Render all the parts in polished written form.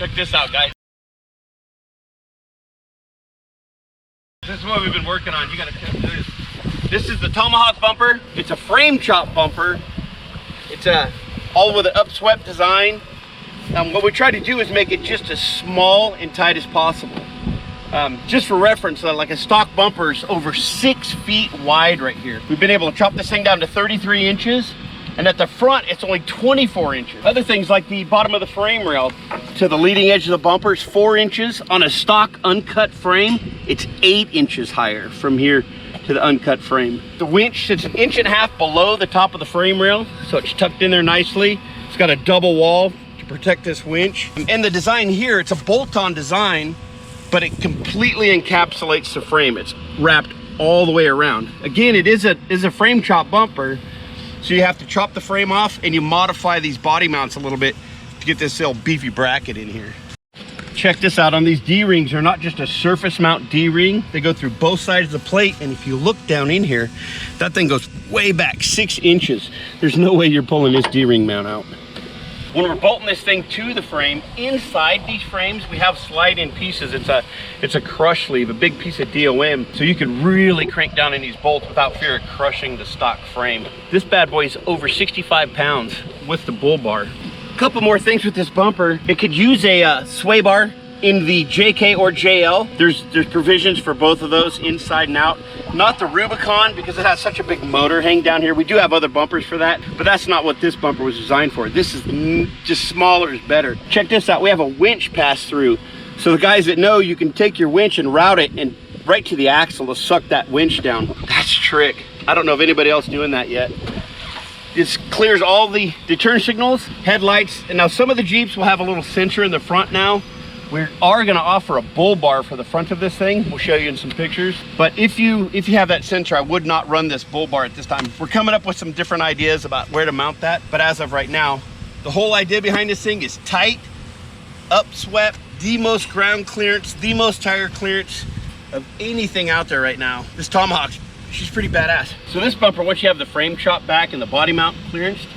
Check this out, guys. This is what we've been working on. You gotta check this. This is the Tomahawk bumper. It's a frame chop bumper. It's all with an upswept design. What we try to do is make it just as small and tight as possible. Just for reference, like a stock bumper is over 6 feet wide right here. We've been able to chop this thing down to 33 inches, and at the front, it's only 24 inches. Other things like the bottom of the frame rail to the leading edge of the bumper is 4 inches. On a stock uncut frame, it's 8 inches higher from here to the uncut frame. The winch sits 1.5 inches below the top of the frame rail, so it's tucked in there nicely. It's got a double wall to protect this winch. And the design here, it's a bolt-on design, but it completely encapsulates the frame. It's wrapped all the way around. Again, it is a frame chop bumper, so you have to chop the frame off and you modify these body mounts a little bit to get this little beefy bracket in here. Check this out. On these D-rings, they're not just a surface mount D-ring. They go through both sides of the plate, and if you look down in here, that thing goes way back 6 inches. There's no way you're pulling this D-ring mount out. When we're bolting this thing to the frame, inside these frames, we have slide-in pieces. It's a crush sleeve, a big piece of DOM, so you can really crank down in these bolts without fear of crushing the stock frame. This bad boy is over 65 pounds with the bull bar. A couple more things with this bumper. It could use a sway bar in the JK or JL. There's provisions for both of those inside and out. Not the Rubicon, because it has such a big motor hang down here. We do have other bumpers for that, but that's not what this bumper was designed for. This is just smaller is better. Check this out. We have a winch pass through. So the guys that know, you can take your winch and route it and right to the axle to suck that winch down. That's a trick. I don't know of anybody else doing that yet. This clears all the turn signals, headlights, and now some of the Jeeps will have a little sensor in the front now. We are going to offer a bull bar for the front of this thing. We'll show you in some pictures. But if you have that sensor, I would not run this bull bar at this time. We're coming up with some different ideas about where to mount that. But as of right now, the whole idea behind this thing is tight, upswept, the most ground clearance, the most tire clearance of anything out there right now. This Tomahawk, she's pretty badass. So this bumper, once you have the frame chopped back and the body mount clearance,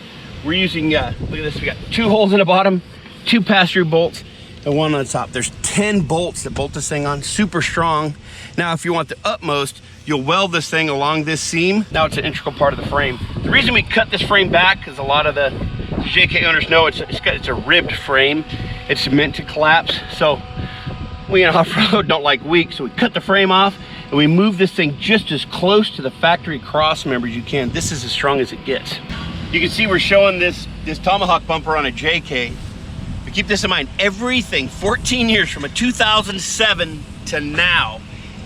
we're using, look at this, we got 2 holes in the bottom, 2 pass-through bolts, and 1 on the top. There's 10 bolts that bolt this thing on, super strong. Now, if you want the utmost, you'll weld this thing along this seam. Now it's an integral part of the frame. The reason we cut this frame back, because a lot of the JK owners know it's a ribbed frame. It's meant to collapse. So we in off-road don't like weak, so we cut the frame off and we move this thing just as close to the factory cross member as you can. This is as strong as it gets. You can see we're showing this Tomahawk bumper on a JK. But keep this in mind, everything 14 years from a 2007 to now,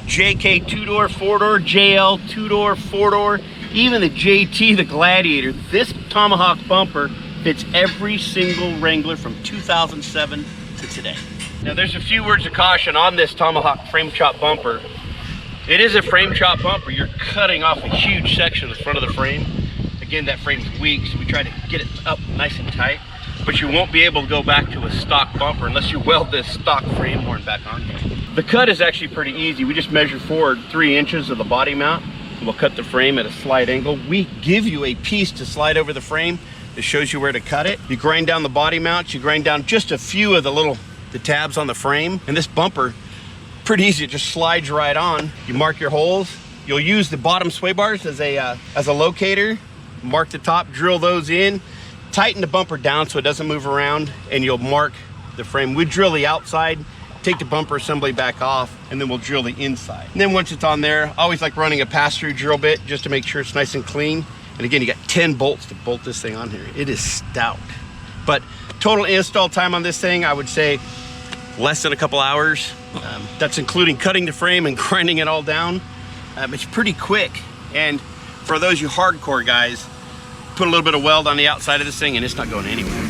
JK 2-door, 4-door, JL 2-door, 4-door, even the JT, the Gladiator, this Tomahawk bumper fits every single Wrangler from 2007 to today. Now there's a few words of caution on this Tomahawk frame chop bumper. It is a frame chop bumper. You're cutting off a huge section of the front of the frame. Again, that frame's weak, so we try to get it up nice and tight. But you won't be able to go back to a stock bumper unless you weld this stock frame horn back on here. The cut is actually pretty easy. We just measure forward 3 inches of the body mount, and we'll cut the frame at a slight angle. We give you a piece to slide over the frame that shows you where to cut it. You grind down the body mounts, you grind down just a few of the tabs on the frame, and this bumper, pretty easy, it just slides right on. You mark your holes. You'll use the bottom sway bars as a locator. Mark the top, drill those in. Tighten the bumper down so it doesn't move around, and you'll mark the frame. We drill the outside, take the bumper assembly back off, and then we'll drill the inside. And then once it's on there, I always like running a pass-through drill bit just to make sure it's nice and clean. And again, you got 10 bolts to bolt this thing on here. It is stout. But total install time on this thing, I would say less than a couple hours. That's including cutting the frame and grinding it all down. It's pretty quick. And for those you hardcore guys, put a little bit of weld on the outside of this thing and it's not going anywhere.